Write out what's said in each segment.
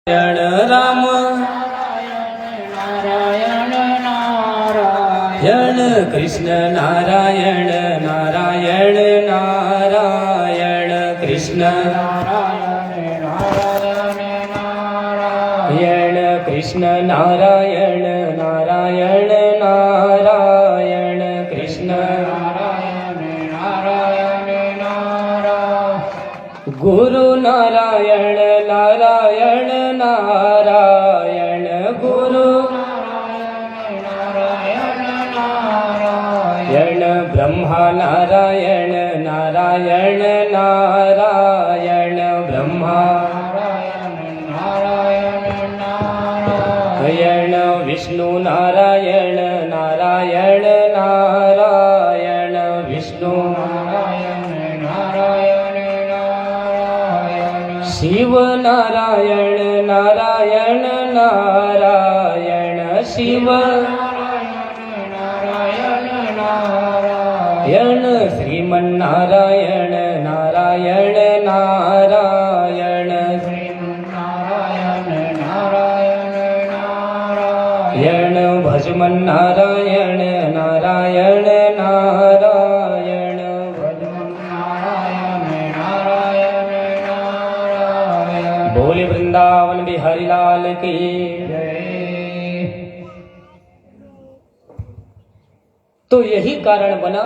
નારાયણ રામ નારાયણ નારાયણ કૃષ્ણ નારાયણ નારાયણ નારાયણ કૃષ્ણ નારાયણ નારાયણ નારાયણ કૃષ્ણ નારાયણ નારાયણ નારાયણ કૃષ્ણ નારાયણ નારાયણ નારાયણ ગુરુ નારાયણ નારાયણ નારાયણ ગુરુ નારાયણ નારાયણ બ્રહ્મા નારાયણ નારાયણ નારાયણ બ્રહ્મા નારાયણ નારાયણ વિષ્ણુ નારાયણ નારાયણ નારાયણ વિષ્ણુ નારાયણ નારાયણ નારાયણ શિવ નારાયણ નારાયણ નારાયણ શિવ નારાયણ નારાયણ શ્રીમન નારાયણ નારાયણ નારાયણ નારાયણ નારાયણ નારાયણ ભજમન નારાયણ નારાયણ નારાયણ નારાયણ નારાયણ નારાયણ બોલે वृंदावन बिहारी लाल की। तो यही कारण बना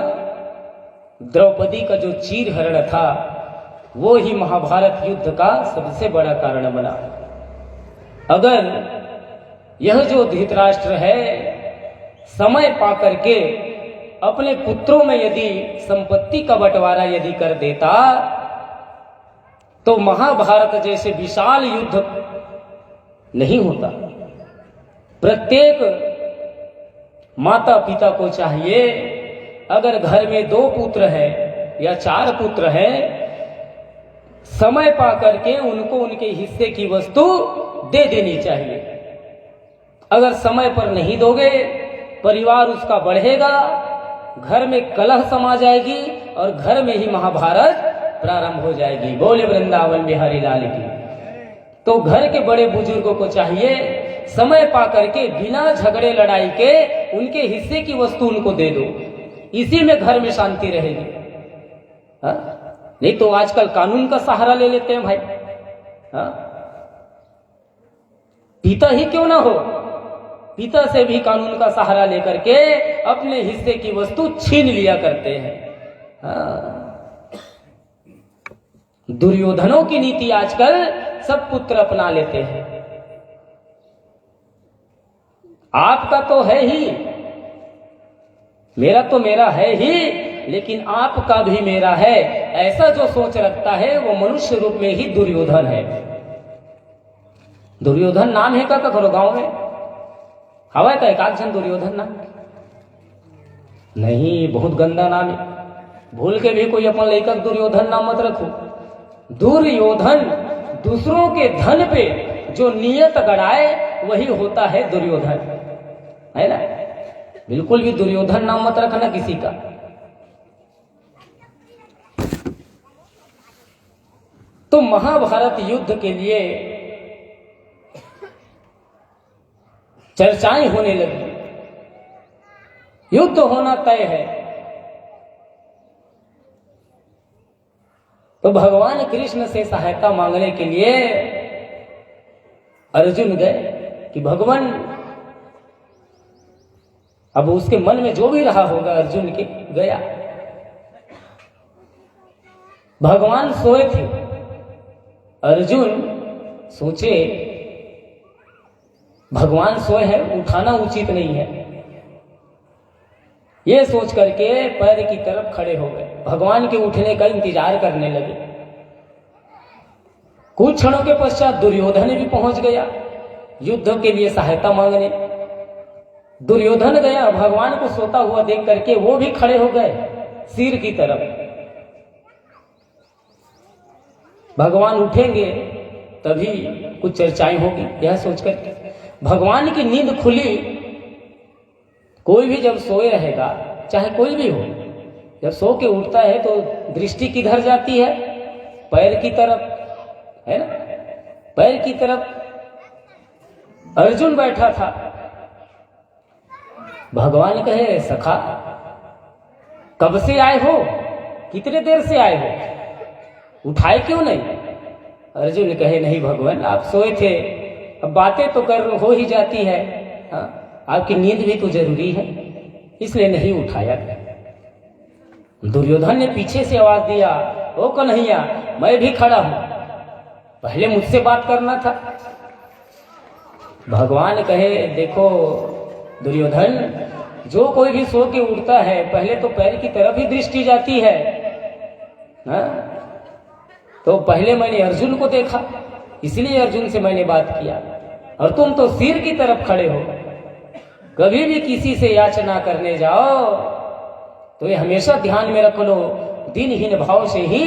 द्रौपदी का जो चीर हरण था वो ही महाभारत युद्ध का सबसे बड़ा कारण बना। अगर यह जो धृतराष्ट्र है समय पाकर के अपने पुत्रों में यदि संपत्ति का बंटवारा यदि कर देता तो महाभारत जैसे विशाल युद्ध नहीं होता। प्रत्येक माता पिता को चाहिए अगर घर में 2 पुत्र है या 4 पुत्र है समय पा करके उनको उनके हिस्से की वस्तु दे देनी चाहिए। अगर समय पर नहीं दोगे परिवार उसका बढ़ेगा, घर में कलह समा जाएगी और घर में ही महाभारत प्रारंभ हो जाएगी। बोले वृंदावन बिहारी लाल की। तो घर के बड़े बुजुर्गों को चाहिए समय पा करके बिना झगड़े लड़ाई के उनके हिस्से की वस्तु उनको दे दो, इसी में घर में शांति रहेगी। हा? नहीं तो आजकल कानून का सहारा ले लेते हैं भाई। हा? पिता ही क्यों ना हो, पिता से भी कानून का सहारा लेकर के अपने हिस्से की वस्तु छीन लिया करते हैं। हा? दुर्योधनों की नीति आजकल सब पुत्र अपना लेते हैं। आपका तो है ही, मेरा तो मेरा है ही, लेकिन आपका भी मेरा है, ऐसा जो सोच रखता है वो मनुष्य रूप में ही दुर्योधन है। दुर्योधन नाम है का करो गांव में हवा का एक जन दुर्योधन नाम नहीं, बहुत गंदा नाम है। भूल के भी कोई अपन लेकर दुर्योधन नाम मत रखो। दुर्योधन दूसरों के धन पे जो नियत गड़ाए वही होता है दुर्योधन, है ना। बिल्कुल भी दुर्योधन नाम मत रखना किसी का। तो महाभारत युद्ध के लिए चर्चाएं होने लगी, युद्ध होना तय है। तो भगवान कृष्ण से सहायता मांगने के लिए अर्जुन गए कि भगवान, अब उसके मन में जो भी रहा होगा अर्जुन के गया। भगवान सोए थे, अर्जुन सोचे भगवान सोए हैं, उठाना उचित नहीं है। ये सोच करके पैर की तरफ खड़े हो गए, भगवान के उठने का इंतजार करने लगे। कुछ क्षणों के पश्चात दुर्योधन भी पहुंच गया युद्ध के लिए सहायता मांगने। दुर्योधन गया, भगवान को सोता हुआ देख करके वो भी खड़े हो गए सिर की तरफ। भगवान उठेंगे तभी कुछ चर्चाएं होगी, यह सोचकर भगवान की नींद खुली। कोई भी जब सोए रहेगा, चाहे कोई भी हो, जब सो के उठता है तो दृष्टि किधर जाती है? पैर की तरफ, है ना। पैर की तरफ अर्जुन बैठा था। भगवान कहे, सखा कब से आए हो, कितने देर से आए हो, उठाए क्यों नहीं? अर्जुन कहे, नहीं भगवान, आप सोए थे, अब बातें तो कर हो ही जाती है, हाँ, आपकी नींद भी तो जरूरी है, इसलिए नहीं उठाया। दुर्योधन ने पीछे से आवाज दिया, ओ कन्हैया, मैं भी खड़ा हूं, पहले मुझसे बात करना था। भगवान कहे, देखो दुर्योधन, जो कोई भी सो के उठता है पहले तो पैर की तरफ ही दृष्टि जाती है, हाँ? तो पहले मैंने अर्जुन को देखा, इसलिए अर्जुन से मैंने बात किया, और तुम तो सिर की तरफ खड़े हो। कभी भी किसी से याचना करने जाओ तो ये हमेशा ध्यान में रख लो, दिनहीन भाव से ही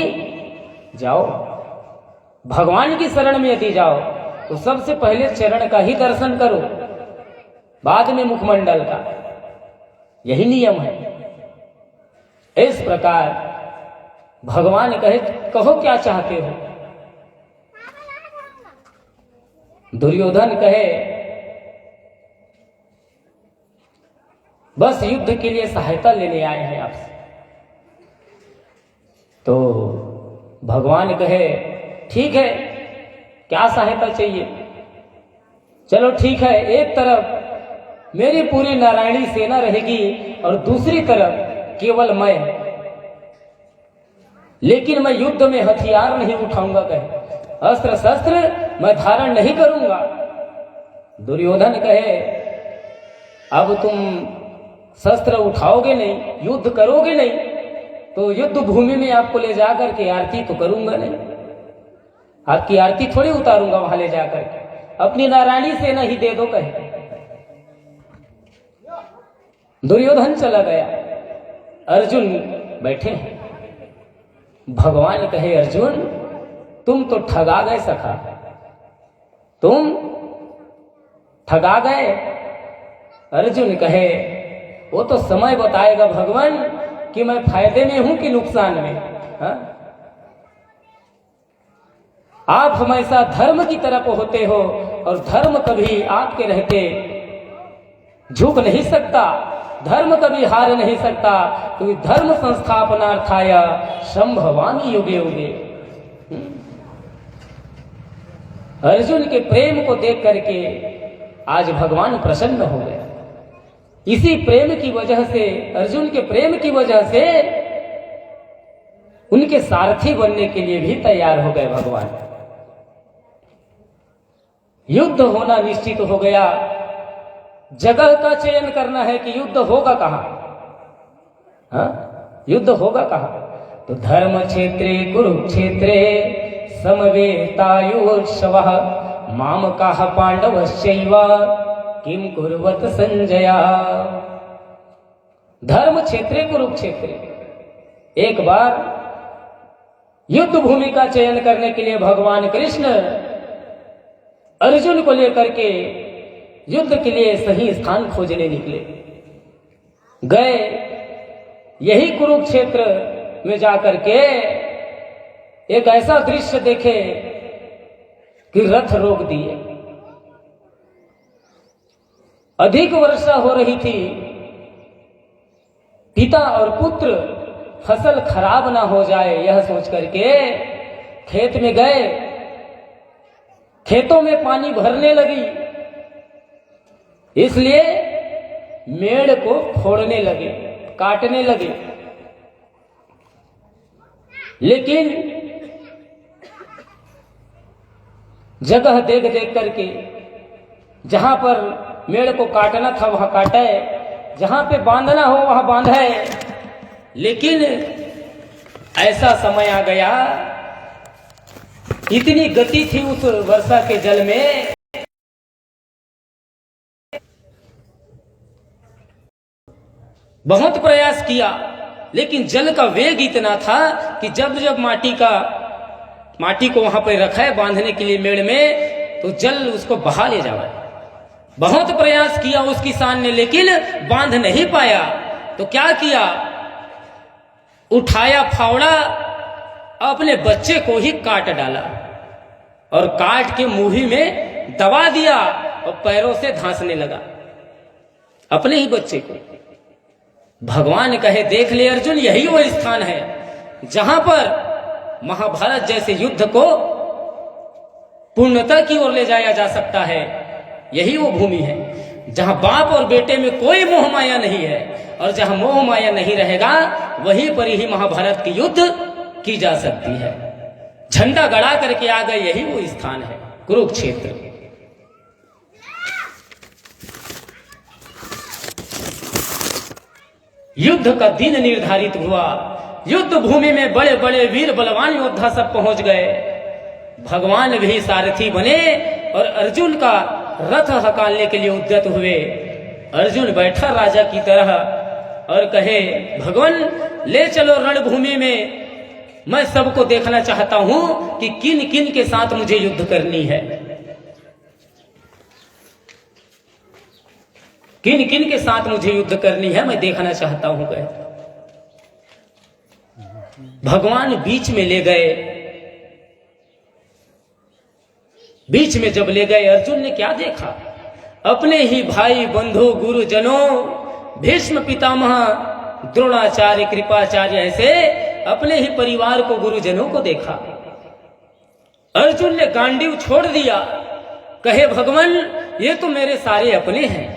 जाओ। भगवान की शरण में यदि जाओ तो सबसे पहले चरण का ही दर्शन करो, बाद में मुखमंडल का, यही नियम है। इस प्रकार भगवान कहे, कहो क्या चाहते हो? दुर्योधन कहे, बस युद्ध के लिए सहायता लेने आए हैं आपसे। तो भगवान कहे, ठीक है, क्या सहायता चाहिए? चलो ठीक है, एक तरफ मेरी पूरी नारायणी सेना रहेगी और दूसरी तरफ केवल मैं, लेकिन मैं युद्ध में हथियार नहीं उठाऊंगा, कहे अस्त्र शस्त्र मैं धारण नहीं करूंगा। दुर्योधन कहे, अब तुम शस्त्र उठाओगे नहीं, युद्ध करोगे नहीं, तो युद्ध भूमि में आपको ले जाकर के आरती तो करूंगा नहीं, आपकी आरती थोड़ी उतारूंगा वहां ले जाकर के, अपनी नारायणी सेना ही दे दो, कहे। दुर्योधन चला गया, अर्जुन बैठे हैं। भगवान कहे, अर्जुन तुम तो ठगा गए सखा, तुम ठगा गए। अर्जुन कहे, वो तो समय बताएगा भगवान कि मैं फायदे में हूं कि नुकसान में, हा? आप हमेशा धर्म की तरफ होते हो और धर्म कभी आपके रहते झुक नहीं सकता, धर्म कभी हार नहीं सकता, क्योंकि धर्म संस्थापनार्थाय संभवामि युगे युगे। अर्जुन के प्रेम को देख करके आज भगवान प्रसन्न हो गए। इसी प्रेम की वजह से, अर्जुन के प्रेम की वजह से उनके सारथी बनने के लिए भी तैयार हो गए भगवान। युद्ध होना निश्चित हो गया, जगह का चयन करना है कि युद्ध होगा कहां, हाँ? युद्ध होगा कहां? तो धर्म क्षेत्रे कुरुक्षेत्रे समवेतायुर्षवः मामकाः पांडवश्चैव किम कुर्वत संजया। धर्म क्षेत्रे कुरुक्षेत्रे, एक बार युद्ध भूमि का चयन करने के लिए भगवान कृष्ण अर्जुन को लेकर के युद्ध के लिए सही स्थान खोजने निकले। गए, यही कुरुक्षेत्र में जाकर के एक ऐसा दृश्य देखे कि रथ रोक दिए। अधिक वर्षा हो रही थी, पिता और पुत्र फसल खराब ना हो जाए यह सोच करके खेत में गए। खेतों में पानी भरने लगी, इसलिए मेड़ को फोड़ने लगे, काटने लगे। लेकिन जगह देख देख करके जहां पर मेड़ को काटना था वहां काटे, जहां पे बांधना हो वहां बांधे। लेकिन ऐसा समय आ गया, इतनी गति थी उस वर्षा के जल में, बहुत प्रयास किया, लेकिन जल का वेग इतना था कि जब जब माटी को वहां पर रखा है बांधने के लिए मेड़ में, तो जल उसको बहा ले जाए। बहुत प्रयास किया उस किसान ने, लेकिन बांध नहीं पाया। तो क्या किया, उठाया फावड़ा, अपने बच्चे को ही काट डाला और काट के मुंही में दबा दिया और पैरों से धांसने लगा अपने ही बच्चे को। भगवान कहे, देख ले अर्जुन, यही वो स्थान है जहां पर महाभारत जैसे युद्ध को पूर्णता की ओर ले जाया जा सकता है। यही वो भूमि है जहां बाप और बेटे में कोई मोह माया नहीं है, और जहां मोह माया नहीं रहेगा वहीं पर ही महाभारत की युद्ध की जा सकती है। झंडा गड़ा करके आ गए, यही वो स्थान है, कुरुक्षेत्र। युद्ध का दिन निर्धारित हुआ। युद्ध भूमि में बड़े बड़े वीर बलवान योद्धा सब पहुंच गए। भगवान भी सारथी बने और अर्जुन का रथ हकालने के लिए उद्यत हुए। अर्जुन बैठा राजा की तरह और कहे, भगवान ले चलो रणभूमि में, मैं सबको देखना चाहता हूं कि किन किन के साथ मुझे युद्ध करनी है, किन किन के साथ मुझे युद्ध करनी है, मैं देखना चाहता हूं। कहे भगवान बीच में ले गए। बीच में जब ले गए, अर्जुन ने क्या देखा? अपने ही भाई बंधु गुरुजनों, भीष्म पितामह, द्रोणाचार्य, कृपाचार्य, ऐसे अपने ही परिवार को, गुरुजनों को देखा। अर्जुन ने गांडीव छोड़ दिया। कहे, भगवान ये तो मेरे सारे अपने हैं,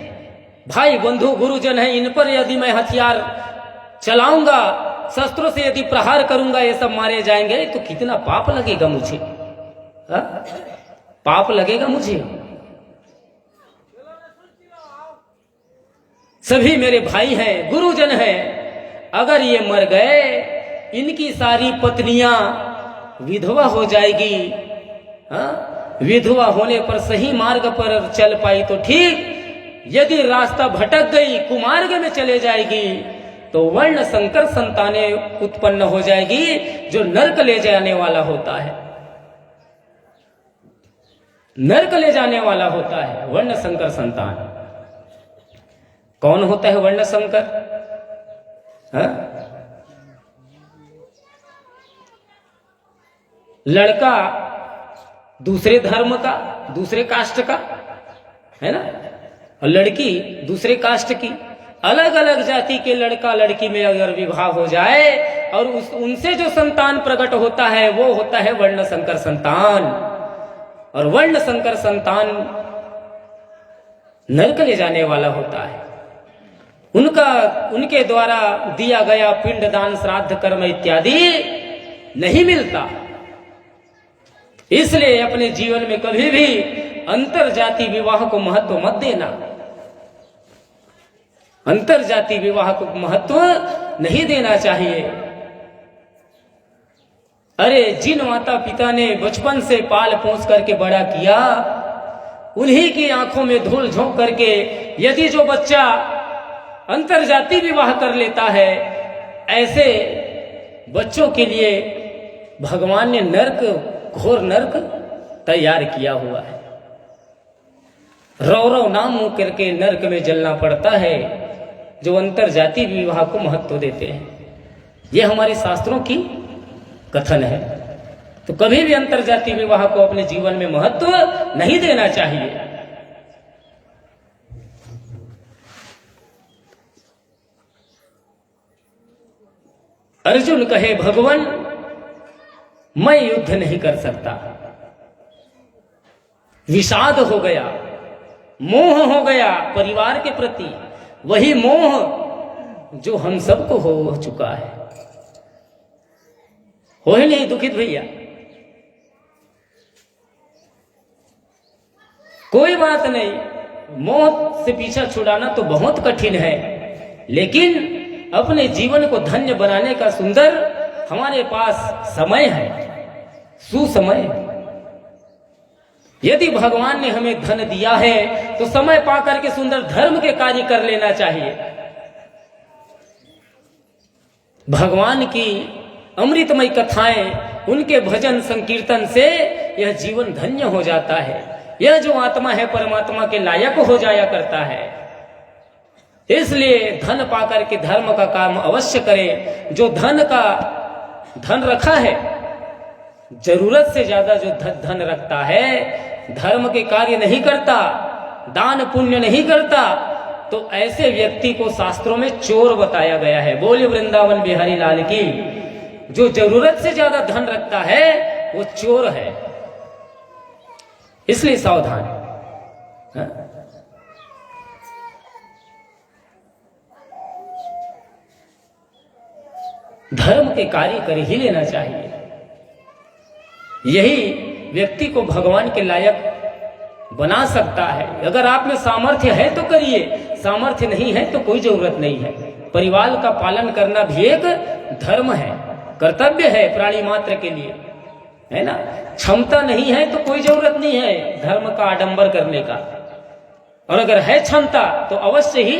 भाई बंधु गुरुजन हैं, इन पर यदि मैं हथियार चलाऊंगा, शस्त्रों से यदि प्रहार करूंगा, ये सब मारे जाएंगे, तो कितना पाप लगेगा मुझे। हा? पाप लगेगा मुझे। सभी मेरे भाई हैं, गुरुजन हैं। अगर ये मर गए, इनकी सारी पत्नियां विधवा हो जाएगी। हा? विधवा होने पर सही मार्ग पर चल पाई तो ठीक, यदि रास्ता भटक गई, कुमार्ग में चले जाएगी, तो वर्ण संकर संतानें उत्पन्न हो जाएगी, जो नरक ले जाने वाला होता है। नरक ले जाने वाला होता है वर्ण संकर संतान। कौन होता है वर्ण संकर? लड़का दूसरे धर्म का, दूसरे कास्ट का, है ना, और लड़की दूसरे कास्ट की। अलग अलग जाति के लड़का लड़की में अगर विवाह हो जाए और उनसे जो संतान प्रकट होता है, वो होता है वर्ण संकर संतान। और वर्ण संकर संतान नरक ले जाने वाला होता है। उनके द्वारा दिया गया पिंडदान, श्राद्ध, कर्म इत्यादि नहीं मिलता। इसलिए अपने जीवन में कभी भी अंतर जाति विवाह को महत्व मत देना। अंतर जाति विवाह को महत्व नहीं देना चाहिए। अरे जिन माता पिता ने बचपन से पाल पोस करके बड़ा किया, उन्हीं की आंखों में धूल झोंक करके यदि जो बच्चा अंतर जाति विवाह कर लेता है, ऐसे बच्चों के लिए भगवान ने नरक, घोर नरक तैयार किया हुआ है। रौ रौ नाम करके नरक में जलना पड़ता है जो अंतर जाति विवाह को महत्व देते हैं। ये हमारे शास्त्रों की कथन है। तो कभी भी अंतर जाति विवाह को अपने जीवन में महत्व नहीं देना चाहिए। अर्जुन कहे, भगवान मैं युद्ध नहीं कर सकता। विषाद हो गया, मोह हो गया परिवार के प्रति, वही मोह जो हम सबको हो चुका है। हो ही नहीं दुखित भैया? कोई बात नहीं, मौत से पीछा छुड़ाना तो बहुत कठिन है, लेकिन अपने जीवन को धन्य बनाने का सुंदर हमारे पास समय है, सुसमय। यदि भगवान ने हमें धन दिया है तो समय पाकर के सुंदर धर्म के कार्य कर लेना चाहिए। भगवान की अमृतमय कथाएं, उनके भजन संकीर्तन से यह जीवन धन्य हो जाता है। यह जो आत्मा है परमात्मा के लायक हो जाया करता है। इसलिए धन पाकर के धर्म का काम अवश्य करें। जो धन रखा है, जरूरत से ज्यादा जो धन रखता है, धर्म के कार्य नहीं करता, दान पुण्य नहीं करता, तो ऐसे व्यक्ति को शास्त्रों में चोर बताया गया है। बोले वृंदावन बिहारी लाल की। जो जरूरत से ज्यादा धन रखता है वो चोर है, इसलिए सावधान। हाँ? धर्म के कार्य कर ही लेना चाहिए। यही व्यक्ति को भगवान के लायक बना सकता है। अगर आप में सामर्थ्य है तो करिए, सामर्थ्य नहीं है तो कोई जरूरत नहीं है। परिवार का पालन करना भी एक धर्म है, कर्तव्य है प्राणी मात्र के लिए, है ना। क्षमता नहीं है तो कोई जरूरत नहीं है धर्म का आडंबर करने का, और अगर है क्षमता तो अवश्य ही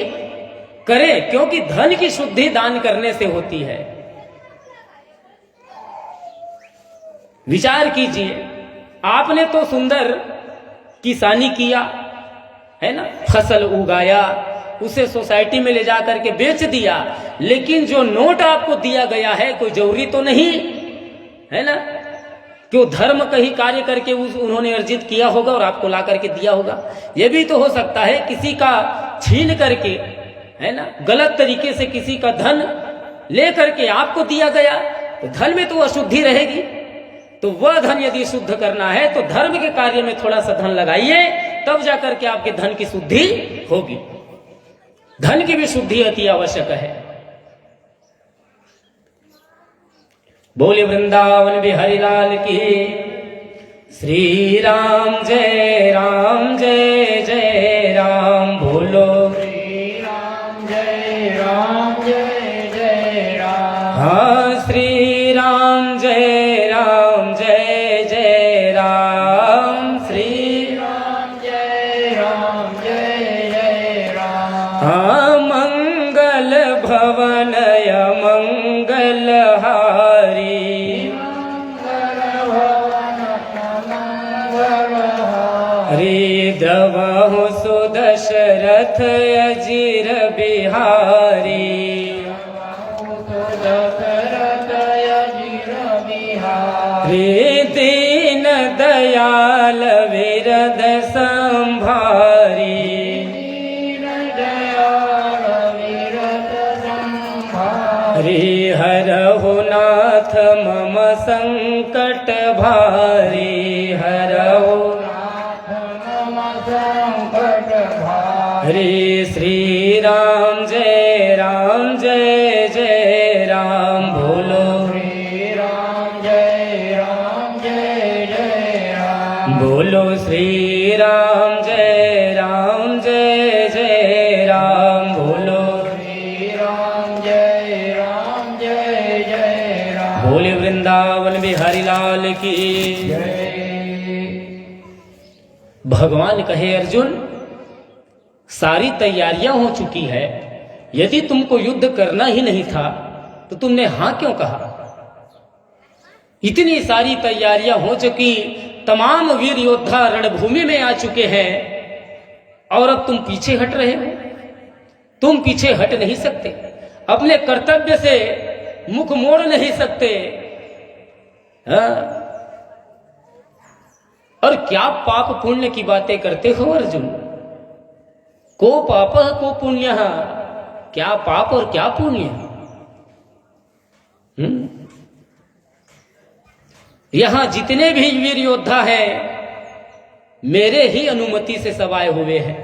करे, क्योंकि धन की शुद्धि दान करने से होती है। विचार कीजिए, आपने तो सुंदर किसानी किया है ना, फसल उगाया, उसे सोसाइटी में ले जाकर के बेच दिया, लेकिन जो नोट आपको दिया गया है कोई जरूरी तो नहीं है ना, क्यों धर्म का ही कार्य करके उन्होंने अर्जित किया होगा और आपको ला करके दिया होगा। यह भी तो हो सकता है किसी का छीन करके, है ना, गलत तरीके से किसी का धन ले करके आपको दिया गया, तो धन में तो अशुद्धि रहेगी। तो वह धन यदि शुद्ध करना है तो धर्म के कार्य में थोड़ा सा धन लगाइए, तब जाकर के आपके धन की शुद्धि होगी। धन की भी शुद्धि अति आवश्यक है। बोले वृंदावन बिहारी लाल की। श्री राम जय राम जय जय राम। बोलो श्री राम जय राम जय जय राम। हाँ, श्री राम जय राम जय जय राम। श्री राम जय राम जय जय राम। हाँ, मंगल भवनय मंगल हारी। मंगल भवन मंगल हारी। दवहु सुदशरथ अजीर बिहारी। दशरथ अजीर बिहारी। दीन दयाल विरद संभारी। दीन दयाल विरत संभारी। हरहु नाथ मम संकट भारी। हरहु नाथ मम संकट भारी। श्री राम जय राम जय जय राम। बोलो श्री राम जय राम जय जय राम। बोलो श्री राम जय राम जय जय राम। बोलो श्री राम जय राम जय जय राम। बोले वृंदावन बिहारी लाल की। जय। भगवान कहे, अर्जुन सारी तैयारियां हो चुकी है, यदि तुमको युद्ध करना ही नहीं था तो तुमने हां क्यों कहा? इतनी सारी तैयारियां हो चुकी, तमाम वीर योद्धा रणभूमि में आ चुके हैं, और अब तुम पीछे हट रहे हो। तुम पीछे हट नहीं सकते, अपने कर्तव्य से मुख मोड़ नहीं सकते। हाँ? और क्या पाप पुण्य की बातें करते हो अर्जुन? को पाप को पुण्य, क्या पाप और क्या पुण्य? यहां जितने भी वीर योद्धा हैं मेरे ही अनुमति से सब आए हुए हैं,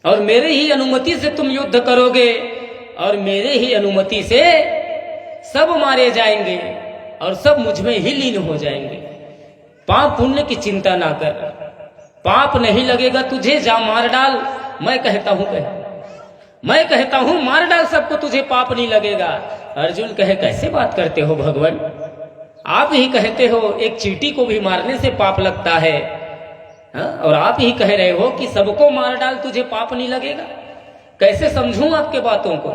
और मेरे ही अनुमति से तुम युद्ध करोगे, और मेरे ही अनुमति से सब मारे जाएंगे, और सब मुझ में ही लीन हो जाएंगे। पाप पुण्य की चिंता ना कर, पाप नहीं लगेगा तुझे, जा मार डाल। मैं कहता हूं मार डाल सबको, तुझे पाप नहीं लगेगा। अर्जुन कहे, कैसे बात करते हो भगवान? आप ही कहते हो एक चींटी को भी मारने से पाप लगता है, और आप ही कह रहे हो कि सबको मार डाल, तुझे पाप नहीं लगेगा। कैसे समझूं आपके बातों को?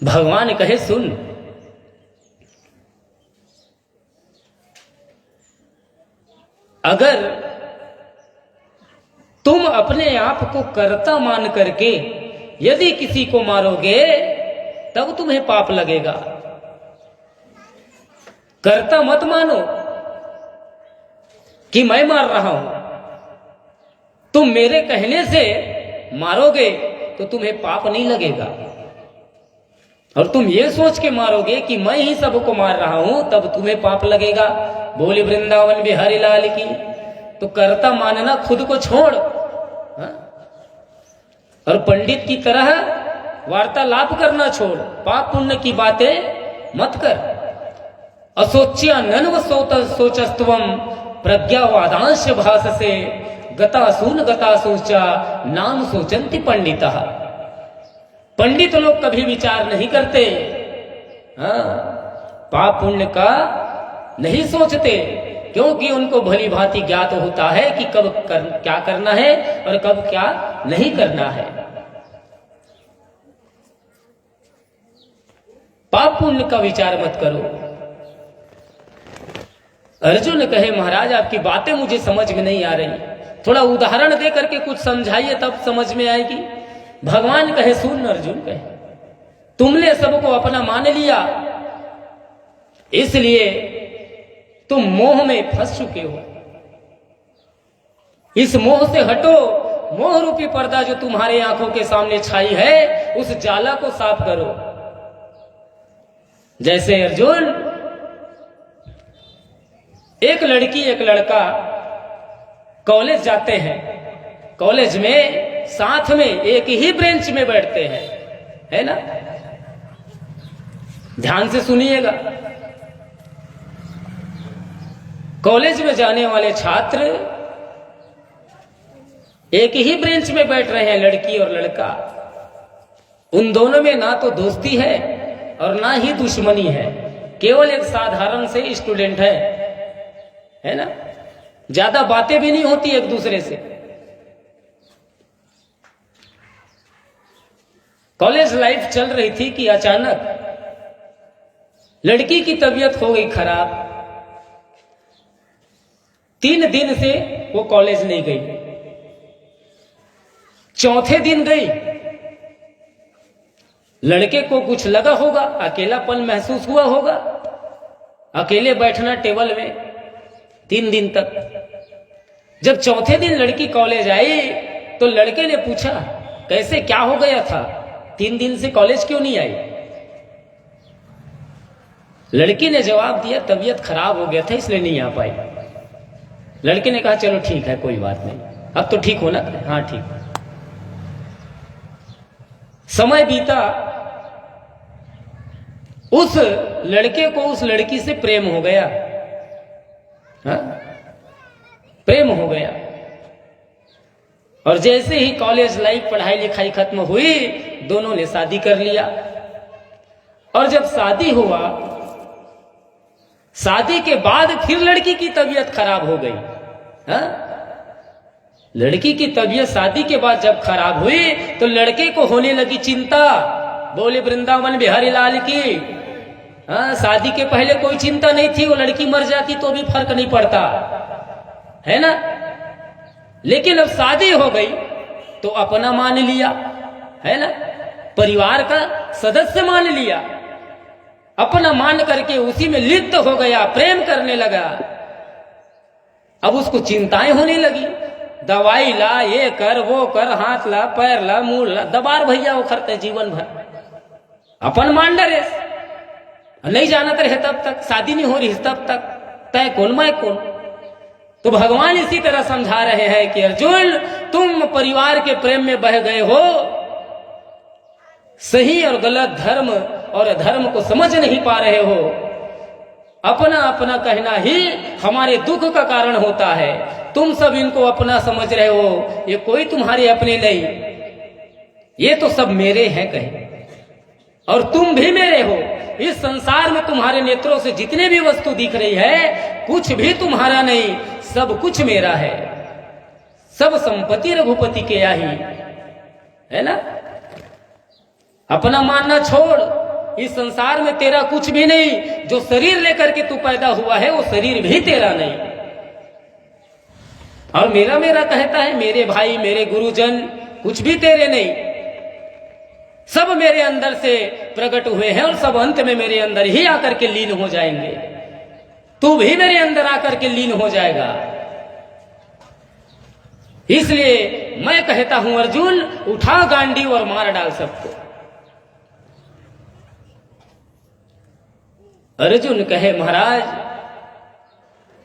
भगवान कहे, सुन, अगर तुम अपने आप को कर्ता मान करके यदि किसी को मारोगे तब तुम्हें पाप लगेगा। कर्ता मत मानो कि मैं मार रहा हूं, तुम मेरे कहने से मारोगे तो तुम्हें पाप नहीं लगेगा, और तुम ये सोच के मारोगे कि मैं ही सबको मार रहा हूं तब तुम्हें पाप लगेगा। बोले वृंदावन बिहारी लाल की। तो कर्ता मानना खुद को छोड़, हाँ? और पंडित की तरह वार्तालाप करना छोड़, पाप पुण्य की बातें मत कर। असोच्या नन्व सोचस्तवम प्रज्ञावादांश भास से गतासून गता सोचा नाम सोचंति पंडिता। पंडित लोग कभी विचार नहीं करते, हाँ, पाप पुण्य का नहीं सोचते, क्योंकि उनको भली भांति ज्ञात होता है कि क्या करना है और कब क्या नहीं करना है। पाप पुण्य का विचार मत करो। अर्जुन कहे महाराज आपकी बातें मुझे समझ में नहीं आ रही, थोड़ा उदाहरण दे करके कुछ समझाइए तब समझ में आएगी। भगवान कहे सुन अर्जुन कहे, तुमने सबको अपना मान लिया, इसलिए तुम मोह में फंस चुके हो। इस मोह से हटो, मोह रूपी पर्दा जो तुम्हारे आंखों के सामने छाई है उस जाला को साफ करो। जैसे अर्जुन, एक लड़की एक लड़का कॉलेज जाते हैं, कॉलेज में साथ में एक ही बेंच में बैठते हैं, है ना? ध्यान से सुनिएगा। कॉलेज में जाने वाले छात्र एक ही बेंच में बैठ रहे हैं, लड़की और लड़का। उन दोनों में ना तो दोस्ती है और ना ही दुश्मनी है, केवल एक साधारण से स्टूडेंट है ना? ज्यादा बातें भी नहीं होती एक दूसरे से। कॉलेज लाइफ चल रही थी कि अचानक लड़की की तबीयत हो गई खराब। 3 दिन से वो कॉलेज नहीं गई। चौथे दिन गई, लड़के को कुछ लगा होगा, अकेलापन महसूस हुआ होगा, अकेले बैठना टेबल में 3 दिन तक। जब चौथे दिन लड़की कॉलेज आई तो लड़के ने पूछा कैसे क्या हो गया था, 3 दिन से कॉलेज क्यों नहीं आई? लड़की ने जवाब दिया तबीयत खराब हो गया था इसलिए नहीं आ पाई। लड़के ने कहा चलो ठीक है कोई बात नहीं, अब तो ठीक हो ना? हाँ ठीक। समय बीता, उस लड़के को उस लड़की से प्रेम हो गया, हाँ? प्रेम हो गया। और जैसे ही कॉलेज लाइफ पढ़ाई लिखाई खत्म हुई, दोनों ने शादी कर लिया। और जब शादी हुआ, शादी के बाद फिर लड़की की तबीयत खराब हो गई, हाँ? लड़की की तबीयत शादी के बाद जब खराब हुई तो लड़के को होने लगी चिंता। बोले वृंदावन बिहारी लाल की। हाँ, शादी के पहले कोई चिंता नहीं थी, वो लड़की मर जाती तो भी फर्क नहीं पड़ता, है ना? लेकिन अब शादी हो गई तो अपना मान लिया, है ना? परिवार का सदस्य मान लिया, अपना मान करके उसी में लिप्त हो गया, प्रेम करने लगा। अब उसको चिंताएं होने लगी, दवाई ला, ये कर वो कर, हाथ ला पैर ला मुंह ला, दबार भैया वो करते जीवन भर। अपन मान डरे, नहीं जानते रहे तब तक, शादी नहीं हो रही तब तक, तय कौन मैं कौन। तो भगवान इसी तरह समझा रहे हैं कि अर्जुन तुम परिवार के प्रेम में बह गए हो, सही और गलत, धर्म और अधर्म को समझ नहीं पा रहे हो। अपना अपना कहना ही हमारे दुख का कारण होता है। तुम सब इनको अपना समझ रहे हो, ये कोई तुम्हारे अपने नहीं, ये तो सब मेरे हैं कहे, और तुम भी मेरे हो। इस संसार में तुम्हारे नेत्रों से जितने भी वस्तु दिख रही है कुछ भी तुम्हारा नहीं, सब कुछ मेरा है। सब संपत्ति रघुपति के आई, है ना? अपना मानना छोड़, इस संसार में तेरा कुछ भी नहीं। जो शरीर लेकर के तू पैदा हुआ है वो शरीर भी तेरा नहीं। और मेरा मेरा कहता है, मेरे भाई मेरे गुरुजन कुछ भी तेरे नहीं, सब मेरे अंदर से प्रकट हुए हैं और सब अंत में मेरे अंदर ही आकर के लीन हो जाएंगे। तू भी मेरे अंदर आकर के लीन हो जाएगा। इसलिए मैं कहता हूं अर्जुन, उठा गांडी और मार डाल सबको। अर्जुन कहे महाराज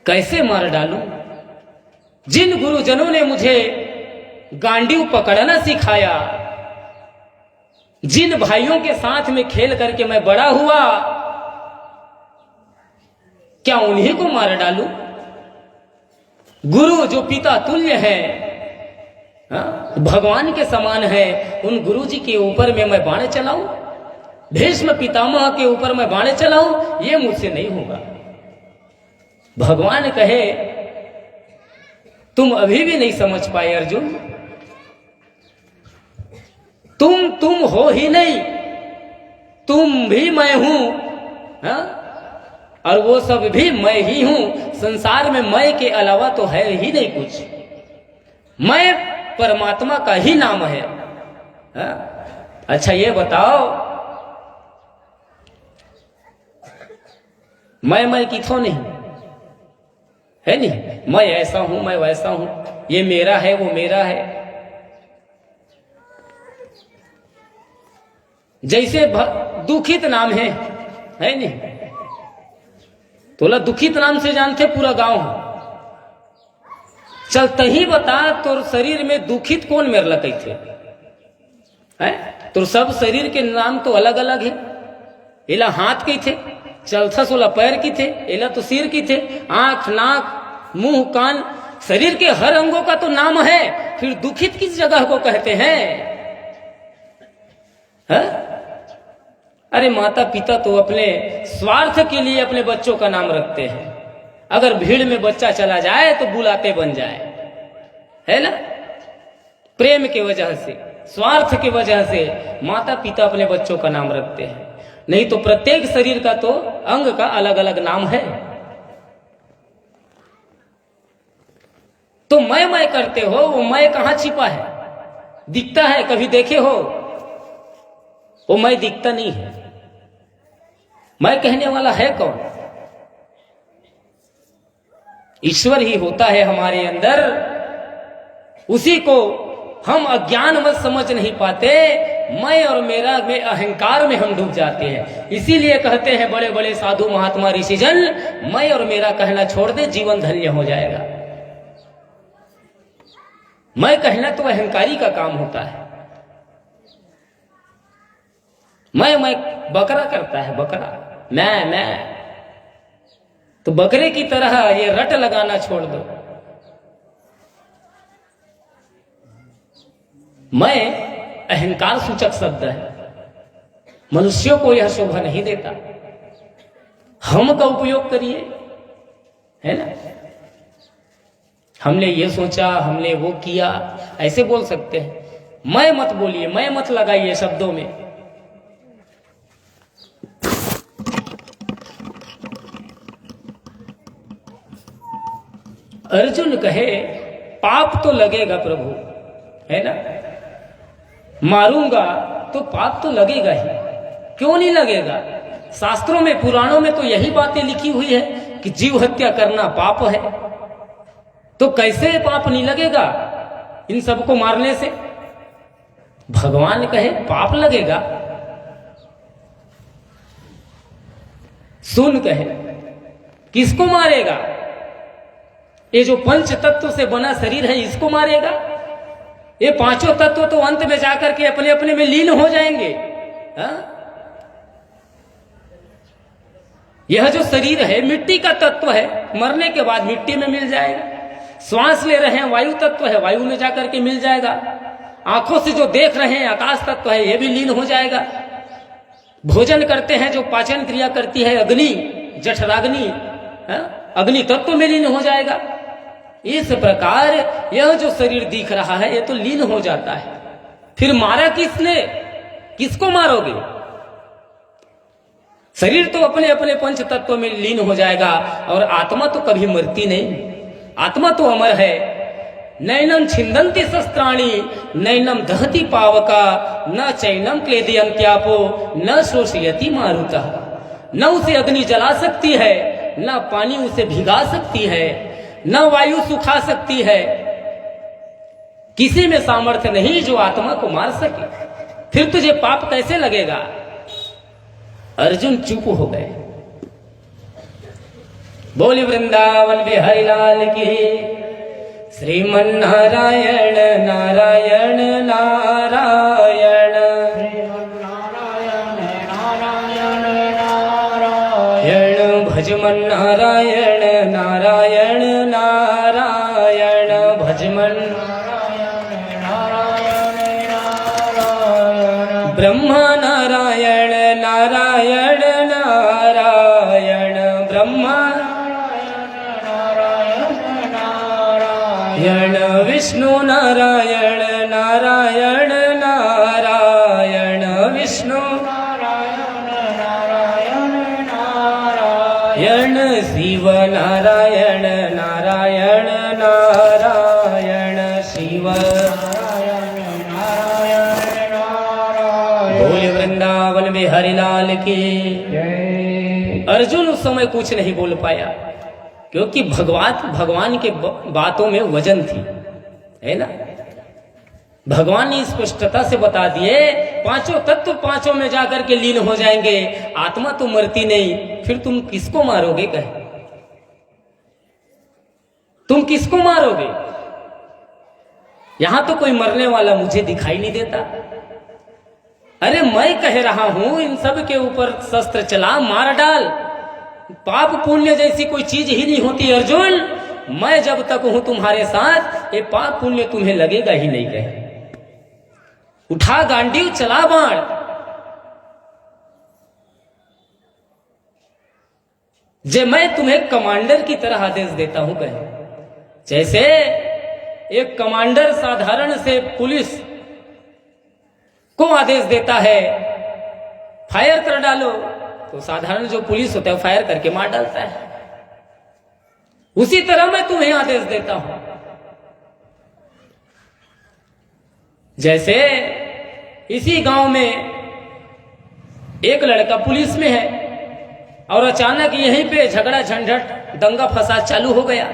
कैसे मार डालूं? जिन गुरुजनों ने मुझे गांडीव पकड़ना सिखाया, जिन भाइयों के साथ में खेल करके मैं बड़ा हुआ, क्या उन्हीं को मार डालूं? गुरु जो पिता तुल्य है, भगवान के समान है, उन गुरु जी के ऊपर में मैं बाण चलाऊं? भीष्म पितामह के ऊपर मैं बाण चलाऊं? ये मुझसे नहीं होगा। भगवान कहे तुम अभी भी नहीं समझ पाए अर्जुन, तुम हो ही नहीं, तुम भी मैं हूं, हा? और वो सब भी मैं ही हूं। संसार में मैं के अलावा तो है ही नहीं कुछ। मैं परमात्मा का ही नाम है। हा? अच्छा ये बताओ, मैं किथों नहीं है? नहीं, मैं ऐसा हूं, मैं वैसा हूं, ये मेरा है, वो मेरा है। जैसे दुखित नाम है नहीं? तोला दुखित नाम से जानते पूरा गांव चल तही बता, तोर शरीर में दुखित कौन मेरे लगे थे? तो सब शरीर के नाम तो अलग अलग है। एला हाथ के थे, चलथा सोला पैर की थे, एला तो सिर की थे, आंख नाक मुंह कान, शरीर के हर अंगों का तो नाम है। फिर दुखित किस जगह को कहते हैं? है? अरे माता पिता तो अपने स्वार्थ के लिए अपने बच्चों का नाम रखते हैं। अगर भीड़ में बच्चा चला जाए तो बुलाते बन जाए, है ना? प्रेम के वजह से, स्वार्थ की वजह से माता पिता अपने बच्चों का नाम रखते हैं। नहीं तो प्रत्येक शरीर का तो अंग का अलग अलग नाम है। तो मैं करते हो, वो मैं कहां छिपा है? दिखता है, कभी देखे हो? वो मैं दिखता नहीं है। मैं कहने वाला है कौन? ईश्वर ही होता है हमारे अंदर। उसी को हम अज्ञानवश समझ नहीं पाते। मैं और मेरा में अहंकार में हम डूब जाते हैं। इसीलिए कहते हैं बड़े बड़े साधु महात्मा ऋषिजन, मैं और मेरा कहना छोड़ दे, जीवन धन्य हो जाएगा। मैं कहना तो अहंकारी का काम होता है। मैं बकरा करता है, बकरा मैं तो बकरे की तरह ये रट लगाना छोड़ दो। मैं अहंकार सूचक शब्द है, मनुष्यों को यह शोभा नहीं देता। हम का उपयोग करिए, है ना? हमने ये सोचा, हमने वो किया, ऐसे बोल सकते हैं। मैं मत बोलिए, मैं मत लगाइए शब्दों में। अर्जुन कहे पाप तो लगेगा प्रभु, है ना? मारूंगा तो पाप तो लगेगा ही, क्यों नहीं लगेगा? शास्त्रों में, पुराणों में तो यही बातें लिखी हुई है कि जीव हत्या करना पाप है। तो कैसे पाप नहीं लगेगा इन सबको मारने से? भगवान कहे पाप लगेगा। सुन कहे किसको मारेगा? ये जो पंच तत्व से बना शरीर है, इसको मारेगा? ये पांचों तत्व तो अंत में जाकर के अपने अपने में लीन हो जाएंगे। हा? यह जो शरीर है मिट्टी का तत्व है, मरने के बाद मिट्टी में मिल जाएगा। श्वास ले रहे हैं वायु तत्व है, वायु में जाकर के मिल जाएगा। आंखों से जो देख रहे हैं आकाश तत्व है, यह भी लीन हो जाएगा। भोजन करते हैं, जो पाचन क्रिया करती है अग्नि, जठराग्नि, अग्नि तत्व में लीन हो जाएगा। इस प्रकार यह जो शरीर दिख रहा है, यह तो लीन हो जाता है। फिर मारा किसने? किसको मारोगे? शरीर तो अपने अपने पंच तत्व में लीन हो जाएगा, और आत्मा तो कभी मरती नहीं। आत्मा तो अमर है। नैनम छिंदन्ति शस्त्राणि नैनम दहति पावका न चैनम क्लेदयन्त्यापो न शोषयति मारुता। न उसे अग्नि जला सकती है, न पानी उसे भिगा सकती है, न वायु सुखा सकती है। किसी में सामर्थ्य नहीं जो आत्मा को मार सके, फिर तुझे पाप कैसे लगेगा? अर्जुन चुप हो गए। बोले वृंदावन बिहारी लाल की, श्रीमन नारायण नारायण नारायण, नारायण नारायण नारायण, भजमन नारायण नारायण नारायण, भजमन ब्रह्मा नारायण नारायण नारायण, ब्रह्मा नारायण, विष्णु नारायण नारायण नारायण, विष्णु नारायण, शिव नारायण नारायण नारायण, शिव वृंदावन में हरिलाल की। अर्जुन उस समय कुछ नहीं बोल पाया, क्योंकि भगवान के बातों में वजन थी, है ना। भगवान ने स्पष्टता से बता दिए, पांचों तत्व पांचों में जाकर के लीन हो जाएंगे, आत्मा तो मरती नहीं, फिर तुम किसको मारोगे? कहे तुम किसको मारोगे? यहां तो कोई मरने वाला मुझे दिखाई नहीं देता। अरे मैं कह रहा हूं, इन सब के ऊपर शस्त्र चला, मार डाल। पाप पुण्य जैसी कोई चीज ही नहीं होती अर्जुन। मैं जब तक हूं तुम्हारे साथ, ये पाप पुण्य तुम्हें लगेगा ही नहीं। कहे उठा गांडीव, चला बाण। जे मैं तुम्हें कमांडर की तरह आदेश देता हूं। कहे जैसे एक कमांडर साधारण से पुलिस को आदेश देता है, फायर कर डालो, तो साधारण जो पुलिस होता है फायर करके मार डालता है। उसी तरह मैं तुम्हें आदेश देता हूं। जैसे इसी गांव में एक लड़का पुलिस में है और अचानक यहीं पे झगड़ा झंझट दंगा फसाद चालू हो गया।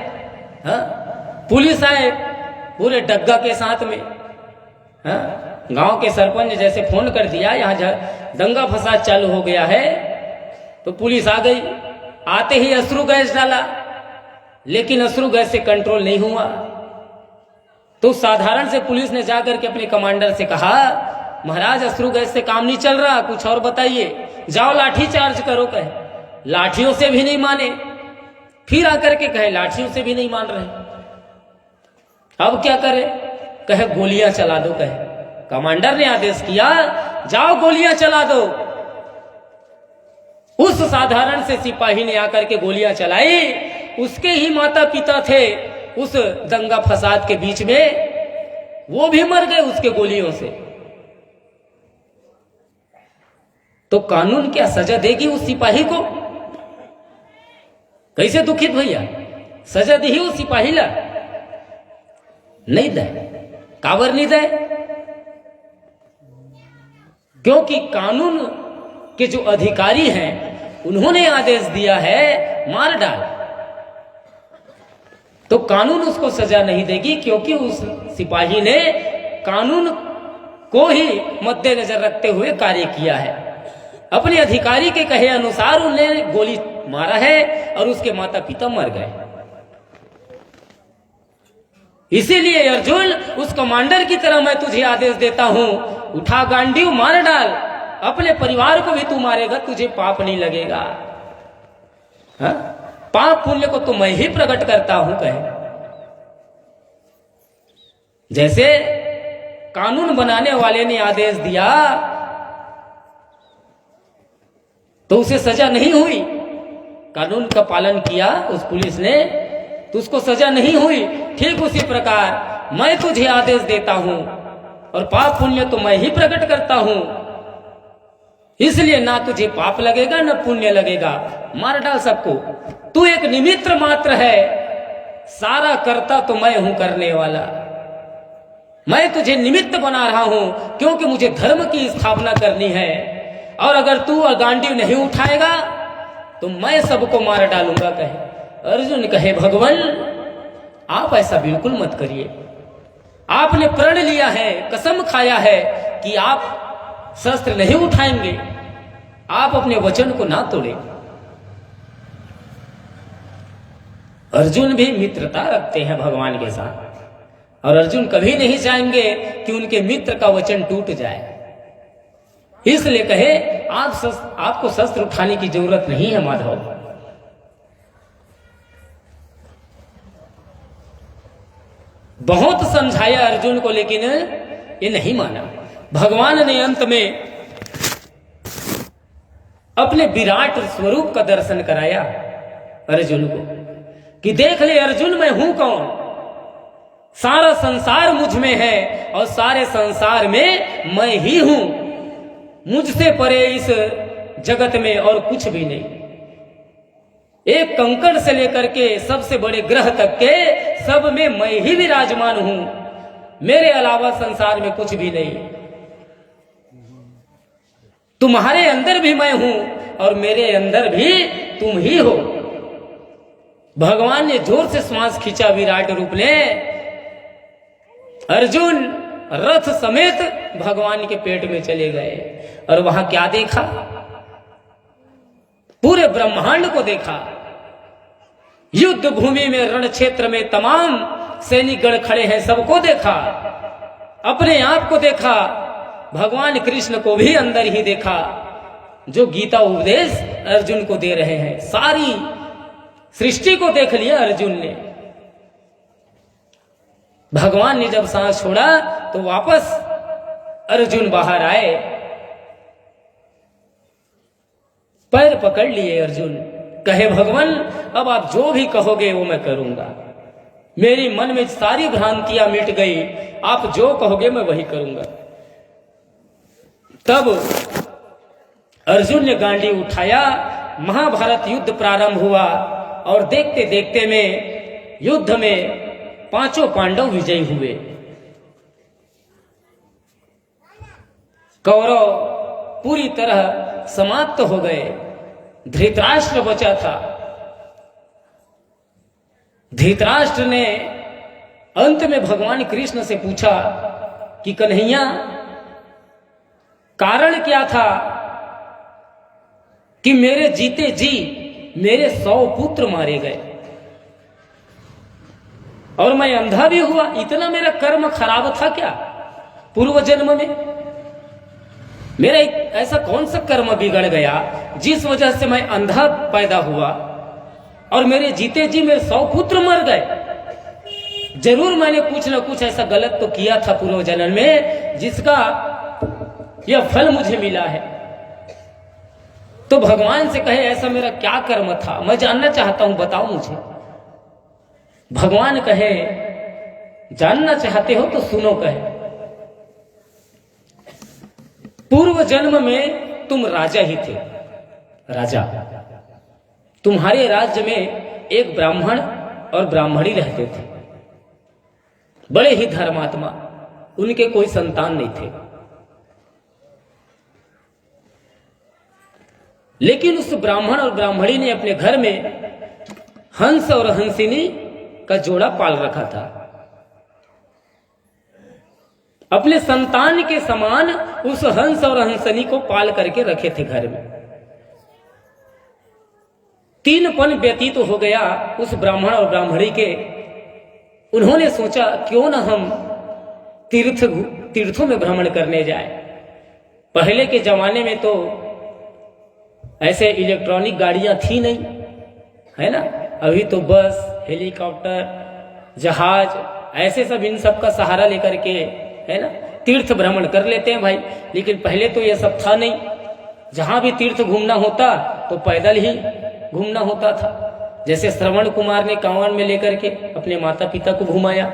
हाँ? पुलिस आए पूरे डग्गा के साथ में। हाँ? गांव के सरपंच जैसे फोन कर दिया, यहां दंगा फसाद चालू हो गया है, तो पुलिस आ गई। आते ही अश्रु गैस डाला, लेकिन अश्रु गैस से कंट्रोल नहीं हुआ। तो साधारण से पुलिस ने जाकर के अपने कमांडर से कहा, महाराज अश्रु गैस से काम नहीं चल रहा, कुछ और बताइए। जाओ लाठी चार्ज करो। कहे लाठियों से भी नहीं माने। फिर आकर के कहे लाठियों से भी नहीं मान रहे, अब क्या करे? कहे गोलियां चला दो। कहे कमांडर ने आदेश किया, जाओ गोलियां चला दो। उस साधारण से सिपाही ने आकर के गोलियां चलाई। उसके ही माता पिता थे उस दंगा फसाद के बीच में, वो भी मर गए उसके गोलियों से। तो कानून क्या सजा देगी उस सिपाही को? कैसे दुखित भैया, सजा दी उस सिपाही ला? नहीं दे। काबर नहीं दे? क्योंकि कानून के जो अधिकारी हैं उन्होंने आदेश दिया है मार डाल। तो कानून उसको सजा नहीं देगी, क्योंकि उस सिपाही ने कानून को ही मद्देनजर रखते हुए कार्य किया है। अपने अधिकारी के कहे अनुसार उन्होंने गोली मारा है और उसके माता पिता मर गए। इसीलिए अर्जुन, उस कमांडर की तरह मैं तुझे आदेश देता हूं, उठा गांडीव, मार डाल। अपने परिवार को भी तू मारेगा, तुझे पाप नहीं लगेगा। हा? पाप पुण्य को तो मैं ही प्रकट करता हूं। कहे जैसे कानून बनाने वाले ने आदेश दिया तो उसे सजा नहीं हुई। कानून का पालन किया उस पुलिस ने तो उसको सजा नहीं हुई। ठीक उसी प्रकार मैं तुझे आदेश देता हूं और पाप पुण्य तो मैं ही प्रकट करता हूं, इसलिए ना तुझे पाप लगेगा ना पुण्य लगेगा। मार डाल सबको। तू एक निमित्त मात्र है, सारा करता तो मैं हूं करने वाला। मैं तुझे निमित्त बना रहा हूं क्योंकि मुझे धर्म की स्थापना करनी है, और अगर तू गांडीव नहीं उठाएगा तो मैं सबको मार डालूंगा। कहे अर्जुन, कहे भगवान आप ऐसा बिल्कुल मत करिए, आपने प्रण लिया है, कसम खाया है कि आप शस्त्र नहीं उठाएंगे, आप अपने वचन को ना तोड़ें। अर्जुन भी मित्रता रखते हैं भगवान के साथ, और अर्जुन कभी नहीं चाहेंगे कि उनके मित्र का वचन टूट जाए। इसलिए कहे आपको शस्त्र उठाने की जरूरत नहीं है माधव। बहुत समझाया अर्जुन को, लेकिन ये नहीं माना। भगवान ने अंत में अपने विराट स्वरूप का दर्शन कराया अर्जुन को कि देख ले अर्जुन, मैं हूं कौन। सारा संसार मुझ में है और सारे संसार में मैं ही हूं। मुझसे परे इस जगत में और कुछ भी नहीं। एक कंकड़ से लेकर के सबसे बड़े ग्रह तक के सब में मैं ही विराजमान हूं। मेरे अलावा संसार में कुछ भी नहीं। तुम्हारे अंदर भी मैं हूं और मेरे अंदर भी तुम ही हो। भगवान ने जोर से श्वास खींचा विराट रूप ने। अर्जुन रथ समेत भगवान के पेट में चले गए और वहां क्या देखा? पूरे ब्रह्मांड को देखा। युद्ध भूमि में, रण क्षेत्र में तमाम सैनिकगण खड़े हैं, सबको देखा। अपने आप को देखा। भगवान कृष्ण को भी अंदर ही देखा, जो गीता उपदेश अर्जुन को दे रहे हैं। सारी सृष्टि को देख लिया अर्जुन ने। भगवान ने जब सांस छोड़ा तो वापस अर्जुन बाहर आए। पैर पकड़ लिए अर्जुन, कहे भगवान अब आप जो भी कहोगे वो मैं करूंगा। मेरी मन में सारी भ्रांतियां मिट गई, आप जो कहोगे मैं वही करूंगा। तब अर्जुन ने गांडी उठाया, महाभारत युद्ध प्रारंभ हुआ और देखते देखते में युद्ध में पांचों पांडव विजयी हुए। कौरव पूरी तरह समाप्त हो गए। धृतराष्ट्र बचा था। धृतराष्ट्र ने अंत में भगवान कृष्ण से पूछा कि कन्हैया, कारण क्या था कि मेरे जीते जी मेरे 100 पुत्र मारे गए और मैं अंधा भी हुआ? इतना मेरा कर्म खराब था क्या पूर्व जन्म में? मेरा एक ऐसा कौन सा कर्म बिगड़ गया जिस वजह से मैं अंधा पैदा हुआ और मेरे जीते जी मेरे 100 पुत्र मर गए? जरूर मैंने कुछ ना कुछ ऐसा गलत तो किया था पूर्व जन्म में, जिसका यह फल मुझे मिला है। तो भगवान से कहे ऐसा मेरा क्या कर्म था, मैं जानना चाहता हूं, बताओ मुझे। भगवान कहे जानना चाहते हो तो सुनो। कहे पूर्व जन्म में तुम राजा ही थे। राजा, तुम्हारे राज्य में एक ब्राह्मण और ब्राह्मणी रहते थे, बड़े ही धर्मात्मा। उनके कोई संतान नहीं थे, लेकिन उस ब्राह्मण और ब्राह्मणी ने अपने घर में हंस और हंसिनी का जोड़ा पाल रखा था। अपने संतान के समान उस हंस और हंसनी को पाल करके रखे थे घर में। 3 पन व्यतीत हो गया उस ब्राह्मण और ब्राह्मणी के। उन्होंने सोचा क्यों न हम तीर्थों में भ्रमण करने जाए। पहले के जमाने में तो ऐसे इलेक्ट्रॉनिक गाड़ियां थी नहीं, है ना। अभी तो बस, हेलीकॉप्टर, जहाज, ऐसे सब इन सब का सहारा लेकर के, है ना, तीर्थ भ्रमण कर लेते हैं भाई। लेकिन पहले तो ये सब था नहीं। जहां भी तीर्थ घूमना होता तो पैदल ही घूमना होता था। जैसे श्रवण कुमार ने कांवड़ में लेकर के अपने माता पिता को घुमाया।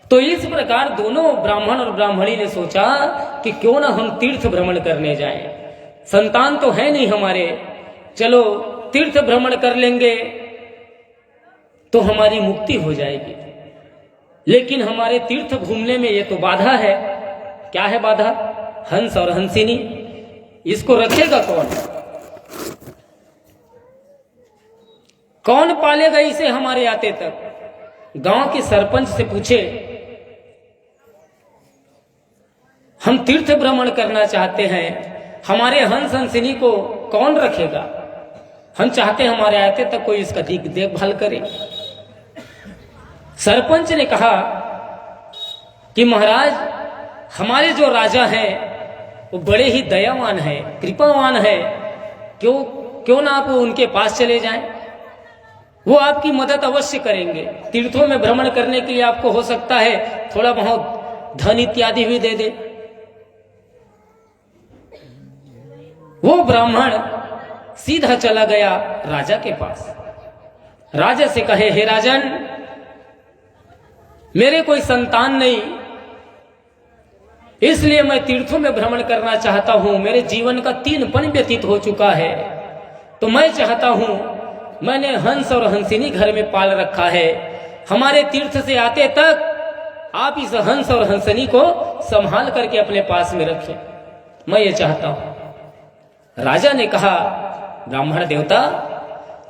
तो इस प्रकार दोनों ब्राह्मण और ब्राह्मणी ने सोचा कि क्यों ना हम तीर्थ भ्रमण करने जाएं। संतान तो है नहीं हमारे, चलो तीर्थ भ्रमण कर लेंगे तो हमारी मुक्ति हो जाएगी। लेकिन हमारे तीर्थ घूमने में ये तो बाधा है। क्या है बाधा? हंस और हंसिनी। इसको रखेगा कौन? कौन पालेगा इसे हमारे आते तक? गांव के सरपंच से पूछे हम तीर्थ भ्रमण करना चाहते हैं, हमारे हंस हंसिनी को कौन रखेगा? हम चाहते हैं हमारे आते तक कोई इसका देखभाल करे। सरपंच ने कहा कि महाराज, हमारे जो राजा हैं वो बड़े ही दयावान हैं, कृपावान हैं, क्यों ना आप उनके पास चले जाएं, वो आपकी मदद अवश्य करेंगे। तीर्थों में भ्रमण करने के लिए आपको हो सकता है थोड़ा बहुत धन इत्यादि भी दे दे। वो ब्राह्मण सीधा चला गया राजा के पास। राजा से कहे, हे राजन, मेरे कोई संतान नहीं, इसलिए मैं तीर्थों में भ्रमण करना चाहता हूं। मेरे जीवन का 3 पन व्यतीत हो चुका है, तो मैं चाहता हूं, मैंने हंस और हंसिनी घर में पाल रखा है, हमारे तीर्थ से आते तक आप इस हंस और हंसिनी को संभाल करके अपने पास में रखें, मैं ये चाहता हूं। राजा ने कहा, ब्राह्मण देवता,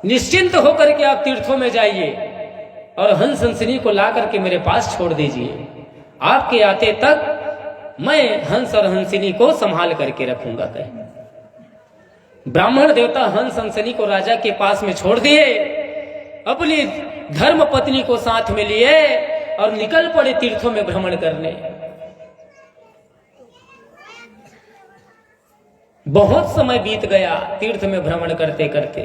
निश्चिंत होकर के आप तीर्थों में जाइए और हंस हंसिनी को ला करके मेरे पास छोड़ दीजिए। आपके आते तक मैं हंस और हंसिनी को संभाल करके रखूंगा। कहे ब्राह्मण देवता हंस हंसिनी को राजा के पास में छोड़ दिए, अपनी धर्म पत्नी को साथ में लिए और निकल पड़े तीर्थों में भ्रमण करने। बहुत समय बीत गया तीर्थ में भ्रमण करते करते।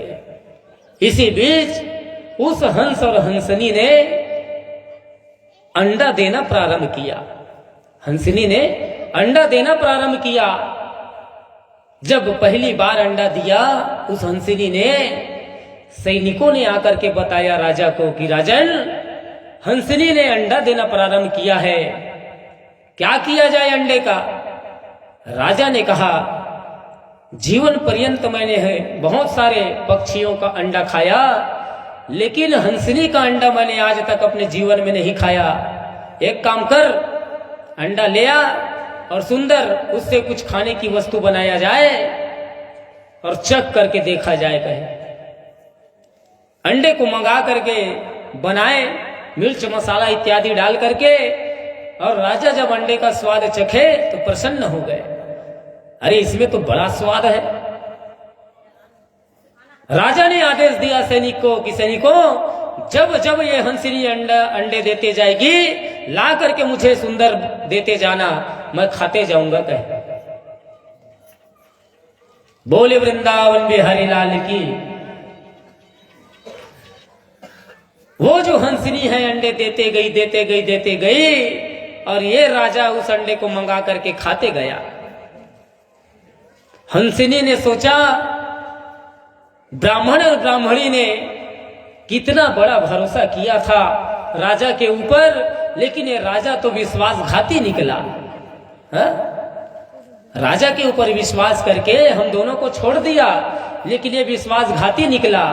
इसी बीच उस हंस और हंसनी ने अंडा देना प्रारंभ किया। हंसनी ने अंडा देना प्रारंभ किया। जब पहली बार अंडा दिया, उस हंसिनी ने, सैनिकों ने आकर के बताया राजा को कि राजन, हंसिनी ने अंडा देना प्रारंभ किया है, क्या किया जाए अंडे का? राजा ने कहा, जीवन पर्यंत मैंने है बहुत सारे पक्षियों का अंडा खाया, लेकिन हंसिनी का अंडा मैंने आज तक अपने जीवन में नहीं खाया। एक काम कर, अंडा ले आ और सुंदर उससे कुछ खाने की वस्तु बनाया जाए और चख करके देखा जाए। कहे अंडे को मंगा करके बनाए, मिर्च मसाला इत्यादि डाल करके, और राजा जब अंडे का स्वाद चखे तो प्रसन्न हो गए। अरे इसमें तो बड़ा स्वाद है। राजा ने आदेश दिया सैनिक को कि सैनिकों, जब जब ये हंसिनी अंडे देते जाएगी, ला करके मुझे सुंदर देते जाना, मैं खाते जाऊंगा। कहे बोले वृंदावन बिहारी लाल की। वो जो हंसिनी है अंडे देते गई, और ये राजा उस अंडे को मंगा करके खाते गया। हंसिनी ने सोचा, ब्राह्मण और ब्राह्मणी ने कितना बड़ा भरोसा किया था राजा के ऊपर, लेकिन ये राजा तो विश्वासघाती निकला। हा? राजा के ऊपर विश्वास करके हम दोनों को छोड़ दिया, लेकिन ये विश्वासघाती निकला।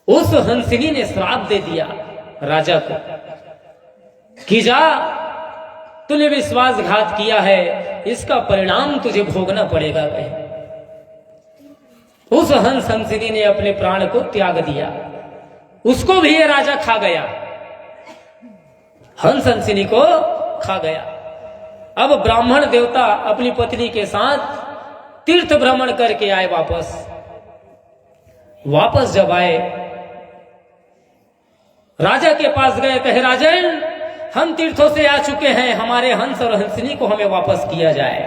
उस हंसिनी ने श्राप दे दिया राजा को कि जा, तूने विश्वासघात किया है, इसका परिणाम तुझे भोगना पड़ेगा। उस हंस हंसिनी ने अपने प्राण को त्याग दिया, उसको भी ये राजा खा गया, हंस हंसिनी को खा गया। अब ब्राह्मण देवता अपनी पत्नी के साथ तीर्थ भ्रमण करके आए। वापस जब आए, राजा के पास गए, कहे राजन, हम तीर्थों से आ चुके हैं, हमारे हंस और हंसिनी को हमें वापस किया जाए।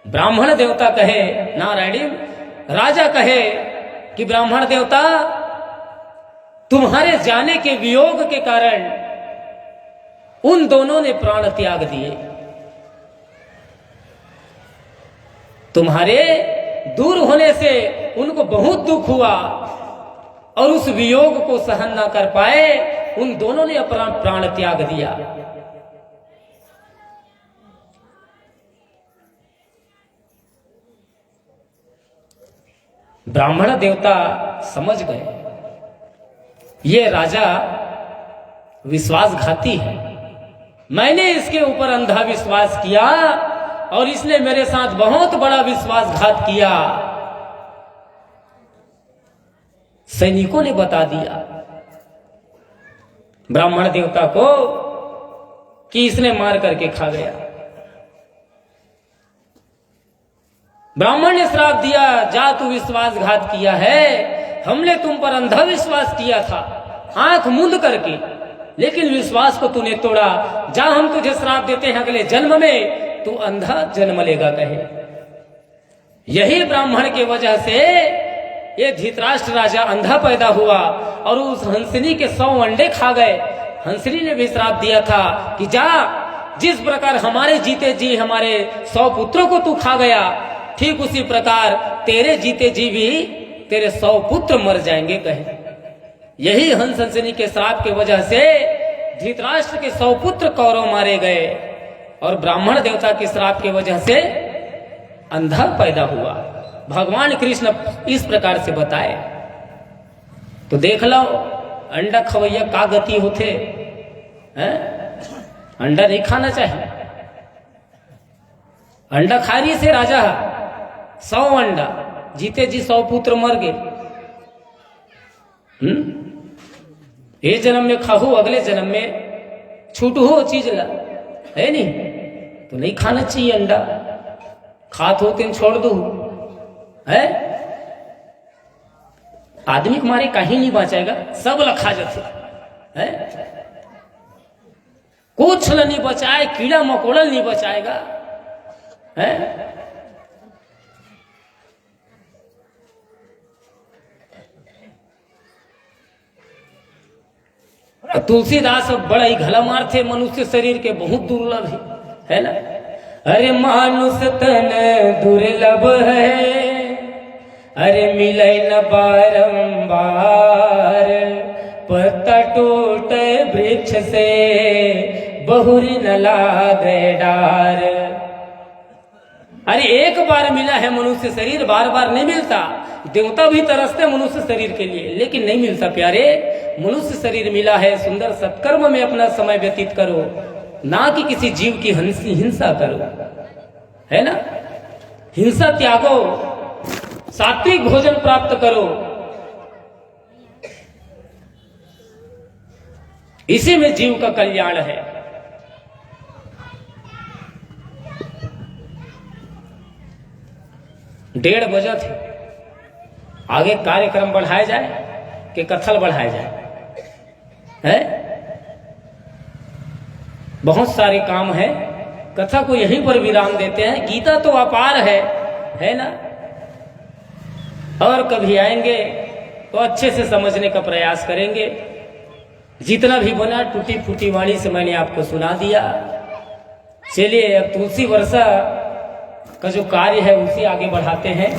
ब्राह्मण देवता कहे, नारायण। राजा कहे कि ब्राह्मण देवता, तुम्हारे जाने के वियोग के कारण उन दोनों ने प्राण त्याग दिए। तुम्हारे दूर होने से उनको बहुत दुख हुआ, और उस वियोग को सहन न कर पाए, उन दोनों ने अपना प्राण त्याग दिया। ब्राह्मण देवता समझ गए, ये राजा विश्वासघाती है, मैंने इसके ऊपर अंधा विश्वास किया और इसने मेरे साथ बहुत बड़ा विश्वासघात किया। सैनिकों ने बता दिया, ब्राह्मण देवता को कि इसने मार करके खा गया। ब्राह्मण ने श्राप दिया, जा तू विश्वासघात किया है, हमने तुम पर अंधा विश्वास किया था आंख मूंद करके, लेकिन विश्वास को तूने तोड़ा। जा हम तुझे श्राप देते हैं, अगले जन्म में तू अंधा जन्म लेगा कहे। यही ब्राह्मण के वजह से ये धृतराष्ट्र राजा अंधा पैदा हुआ और उस हंसनी के 100 अंडे खा गए। हंसनी ने भी श्राप दिया था कि जा, जिस प्रकार हमारे जीते जी हमारे 100 पुत्रों को तू खा गया, ठीक उसी प्रकार तेरे जीते जी भी तेरे 100 पुत्र मर जाएंगे कहे। यही हंस हंसनी के श्राप की वजह से धृतराष्ट्र के 100 पुत्र कौरव मारे गए और ब्राह्मण देवता के श्राप की वजह से अंधा पैदा हुआ। भगवान कृष्ण इस प्रकार से बताए। तो देख लो अंडा खवैया का गति होते हैं। अंडा नहीं खाना चाहिए। अंडा खा रही से राजा 100 अंडा जीते जी 100 पुत्र मर गए। ये जन्म में खाहू, अगले जन्म में छूटू हो चीज ला, है नहीं? तो नहीं खाना चाहिए अंडा। खात हो तीन छोड़ दो है। आदमी के मारे कहीं नहीं बचाएगा, सब लखा जाते है। कुछ नहीं बचाए, कीड़ा मकोड़ा नहीं बचाएगा है। तुलसीदास बड़ा ही घला मार थे, मनुष्य शरीर के बहुत दुर्लभ है ना। अरे मानुष तन दुर्लभ है, अरे मिले न बारंबार, पत्ता टूटे वृक्ष से बहुरी न लागे डार। अरे एक बार मिला है मनुष्य शरीर, बार बार नहीं मिलता। देवता भी तरसते मनुष्य शरीर के लिए, लेकिन नहीं मिलता प्यारे। मनुष्य शरीर मिला है, सुंदर सत्कर्म में अपना समय व्यतीत करो, ना कि किसी जीव की हिंसा करो, है ना। हिंसा त्यागो, सात्विक भोजन प्राप्त करो, इसी में जीव का कल्याण है। डेढ़ बजे थे, आगे कार्यक्रम बढ़ाया जाए कि कथल बढ़ाया जाए है। बहुत सारे काम है, कथा को यहीं पर विराम देते हैं। गीता तो अपार है ना। और कभी आएंगे तो अच्छे से समझने का प्रयास करेंगे। जितना भी बना टूटी फूटी वाणी से मैंने आपको सुना दिया। चलिए अब तुलसी वर्षा का जो कार्य है उसे आगे बढ़ाते हैं।